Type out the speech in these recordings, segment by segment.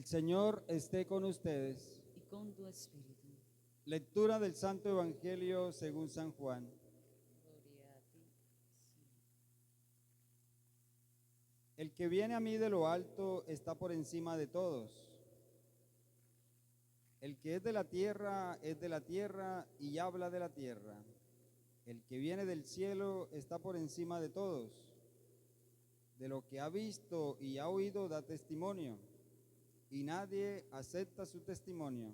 Señor esté con ustedes. y con tu espíritu. Lectura del Santo Evangelio según San Juan. Gloria a ti, Señor. El que viene a mí de lo alto está por encima de todos. El que es de la tierra y habla de la tierra. El que viene del cielo está por encima de todos. De lo que ha visto y ha oído da testimonio, y nadie acepta su testimonio.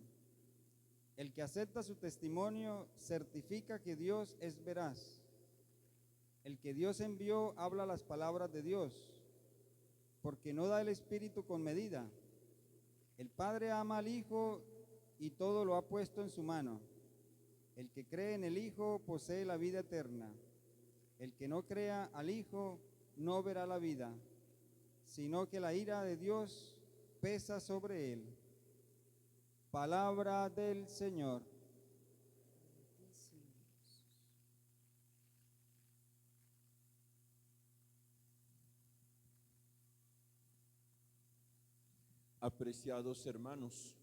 El que acepta su testimonio certifica que Dios es veraz. El que Dios envió habla las palabras de Dios, porque no da el Espíritu con medida. El Padre ama al Hijo y todo lo ha puesto en su mano. El que cree en el Hijo posee la vida eterna. El que no crea al Hijo no verá la vida, sino que la ira de Dios pesa sobre él. Palabra del Señor. Gloria a ti, Señor Jesús. Apreciados hermanos,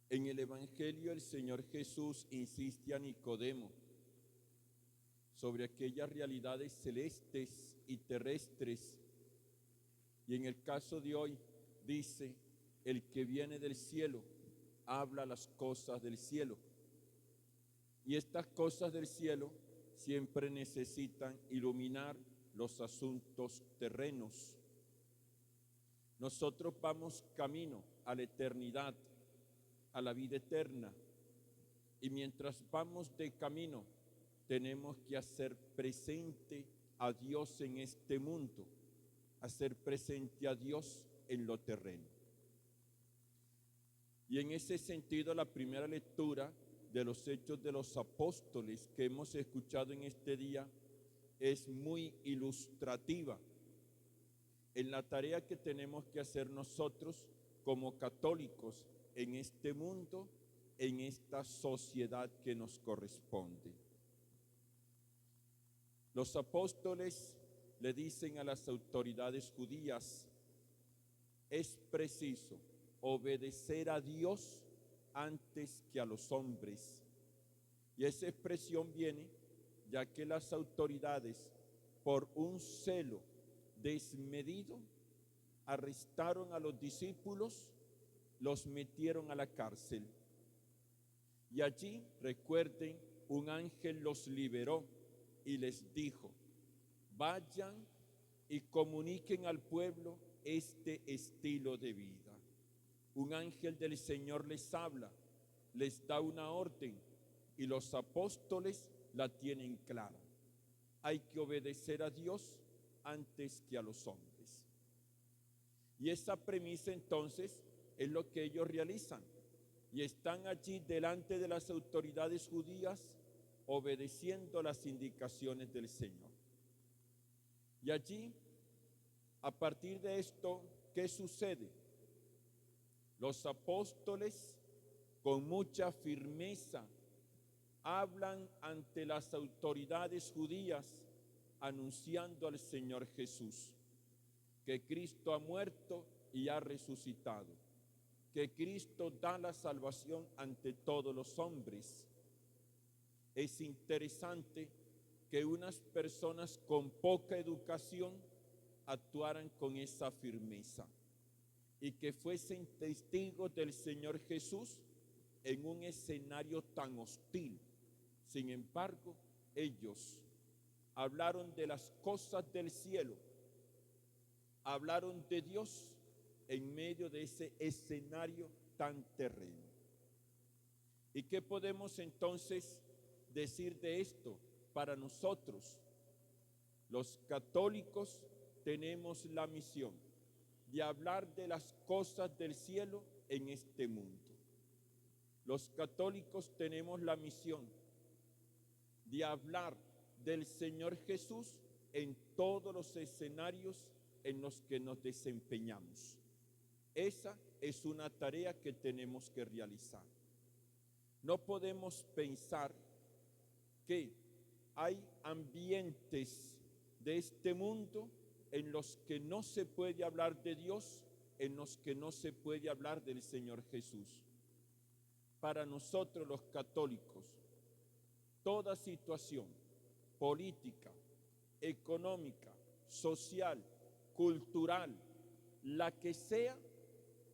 en el Evangelio el Señor Jesús insiste a Nicodemo sobre aquellas realidades celestes y terrestres, y en el caso de hoy dice: el que viene del cielo habla las cosas del cielo, y estas cosas del cielo siempre necesitan iluminar los asuntos terrenos. Nosotros vamos camino a la eternidad, a la vida eterna, y mientras vamos de camino tenemos que hacer presente a Dios en este mundo, hacer presente a Dios en lo terreno. Y en ese sentido, la primera lectura de los Hechos de los Apóstoles que hemos escuchado en este día es muy ilustrativa en la tarea que tenemos que hacer nosotros como católicos en este mundo, en esta sociedad que nos corresponde. Los apóstoles le dicen a las autoridades judías: es preciso obedecer a Dios antes que a los hombres. Y esa expresión viene ya que las autoridades, por un celo desmedido, arrestaron a los discípulos, los metieron a la cárcel. Y allí, recuerden, un ángel los liberó y les dijo: vayan y comuniquen al pueblo este estilo de vida. Un ángel del Señor les habla, les da una orden, y los apóstoles la tienen clara: hay que obedecer a Dios antes que a los hombres. Y esa premisa entonces es lo que ellos realizan, y están allí delante de las autoridades judías obedeciendo las indicaciones del Señor. Y allí, a partir de esto, ¿qué sucede? Los apóstoles, con mucha firmeza, hablan ante las autoridades judías anunciando al Señor Jesús, que Cristo ha muerto y ha resucitado, que Cristo da la salvación ante todos los hombres. Es interesante que unas personas con poca educación actuaran con esa firmeza y que fuesen testigos del Señor Jesús en un escenario tan hostil. Sin embargo, ellos hablaron de las cosas del cielo, hablaron de Dios en medio de ese escenario tan terreno. ¿Y qué podemos entonces decir de esto para nosotros? Los católicos tenemos la misión de hablar de las cosas del cielo en este mundo. Los católicos tenemos la misión de hablar del Señor Jesús en todos los escenarios en los que nos desempeñamos. Esa es una tarea que tenemos que realizar. No podemos pensar que hay ambientes de este mundo en los que no se puede hablar de Dios en los que no se puede hablar del Señor Jesús. Para nosotros los católicos, toda situación política, económica, social, cultural, la que sea,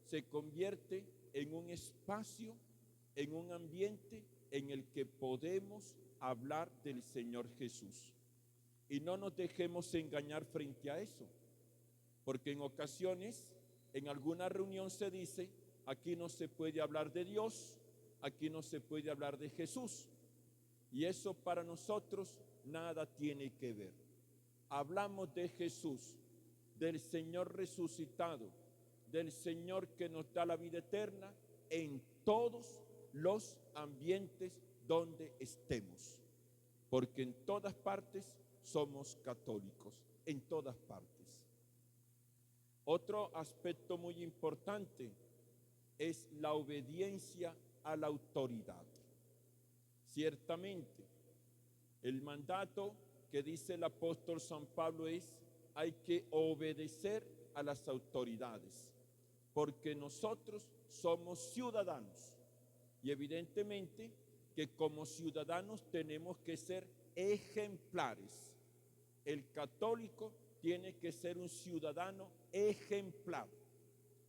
se convierte en un espacio, en un ambiente en el que podemos hablar del Señor Jesús. Y no nos dejemos engañar frente a eso, porque en ocasiones, en alguna reunión se dice, aquí no se puede hablar de Dios, aquí no se puede hablar de Jesús. Y eso para nosotros nada tiene que ver. Hablamos de Jesús, del Señor resucitado, del Señor que nos da la vida eterna en todos los ambientes donde estemos, porque en todas partes somos católicos, en todas partes. Otro aspecto muy importante es la obediencia a la autoridad. Ciertamente, el mandato que dice el apóstol San Pablo es: hay que obedecer a las autoridades, porque nosotros somos ciudadanos y evidentemente que como ciudadanos tenemos que ser ejemplares. El católico tiene que ser un ciudadano ejemplar,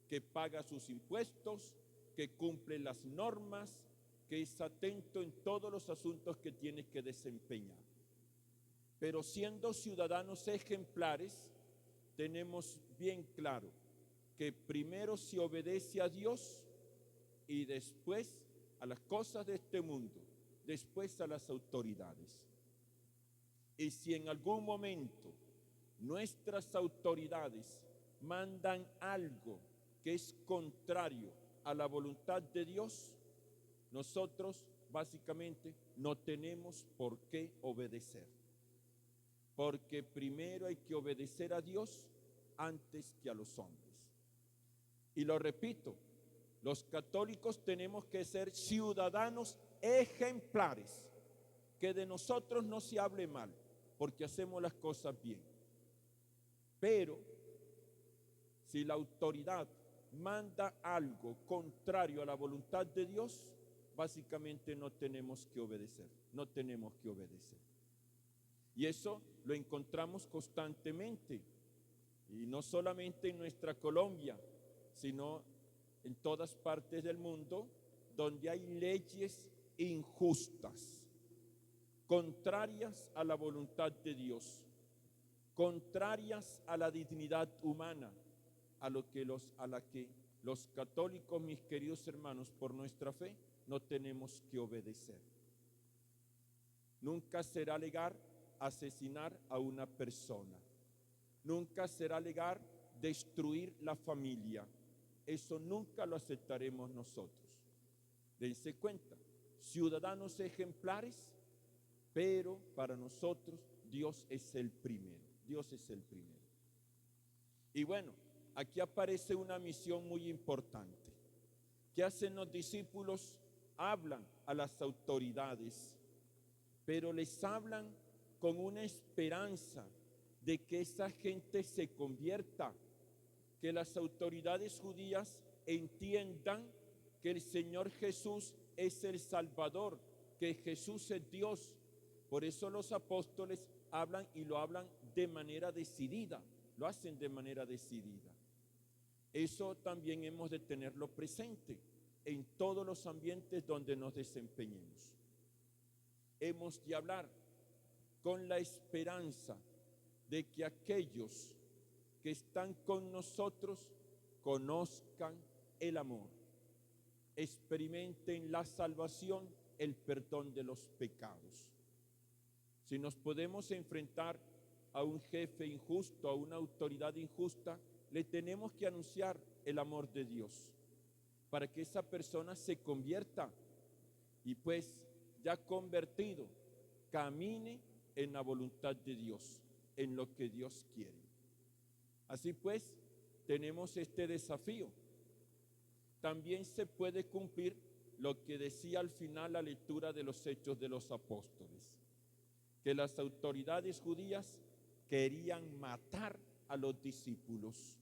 que paga sus impuestos, que cumple las normas, que es atento en todos los asuntos que tiene que desempeñar. Pero siendo ciudadanos ejemplares, tenemos bien claro que primero se obedece a Dios y después a las cosas de este mundo, después a las autoridades. Y si en algún momento nuestras autoridades mandan algo que es contrario a la voluntad de Dios, nosotros básicamente no tenemos por qué obedecer. Porque primero hay que obedecer a Dios antes que a los hombres. Y lo repito, los católicos tenemos que ser ciudadanos ejemplares, que de nosotros no se hable mal, porque hacemos las cosas bien. Pero si la autoridad manda algo contrario a la voluntad de Dios, básicamente no tenemos que obedecer, no tenemos que obedecer. Y eso lo encontramos constantemente, y no solamente en nuestra Colombia, sino en todas partes del mundo, donde hay leyes injustas, contrarias a la voluntad de Dios, contrarias a la dignidad humana, a la que los católicos, mis queridos hermanos, por nuestra fe, no tenemos que obedecer. Nunca será legal asesinar a una persona. Nunca será legal destruir la familia. Eso nunca lo aceptaremos nosotros. Dense cuenta, ciudadanos ejemplares, pero para nosotros Dios es el primero. Dios es el primero. Y bueno, aquí aparece una misión muy importante. ¿Qué hacen los discípulos? Hablan a las autoridades, pero les hablan con una esperanza de que esa gente se convierta, que las autoridades judías entiendan que el Señor Jesús es el Salvador, que Jesús es Dios. Por eso los apóstoles hablan y lo hablan de manera decidida, lo hacen de manera decidida. Eso también hemos de tenerlo presente en todos los ambientes donde nos desempeñemos. Hemos de hablar con la esperanza de que aquellos que están con nosotros conozcan el amor, experimenten la salvación, el perdón de los pecados. Si nos podemos enfrentar a un jefe injusto, a una autoridad injusta, le tenemos que anunciar el amor de Dios para que esa persona se convierta y pues ya convertido camine en la voluntad de Dios, en lo que Dios quiere. Así pues, tenemos este desafío. También se puede cumplir lo que decía al final la lectura de los Hechos de los Apóstoles, que las autoridades judías querían matar a los discípulos.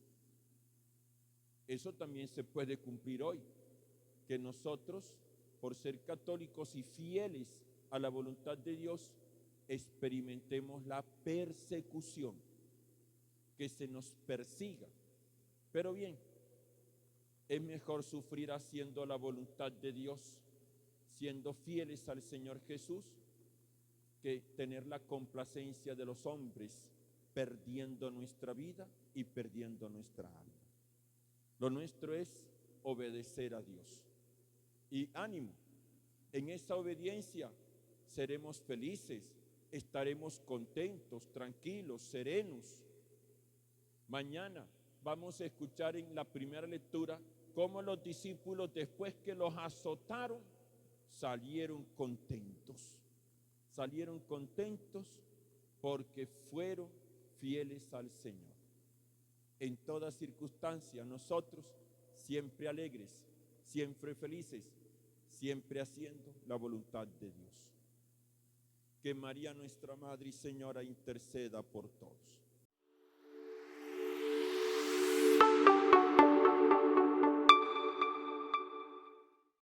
Eso también se puede cumplir hoy, que nosotros, por ser católicos y fieles a la voluntad de Dios, experimentemos la persecución, que se nos persiga. Pero bien, es mejor sufrir haciendo la voluntad de Dios, siendo fieles al Señor Jesús, que tener la complacencia de los hombres, perdiendo nuestra vida y perdiendo nuestra alma. Lo nuestro es obedecer a Dios. Y ánimo, en esa obediencia seremos felices, estaremos contentos, tranquilos, serenos. Mañana vamos a escuchar en la primera lectura cómo los discípulos, después que los azotaron, salieron contentos. Salieron contentos porque fueron fieles al Señor. En toda circunstancia, nosotros siempre alegres, siempre felices, siempre haciendo la voluntad de Dios. Que María, nuestra Madre y Señora, interceda por todos.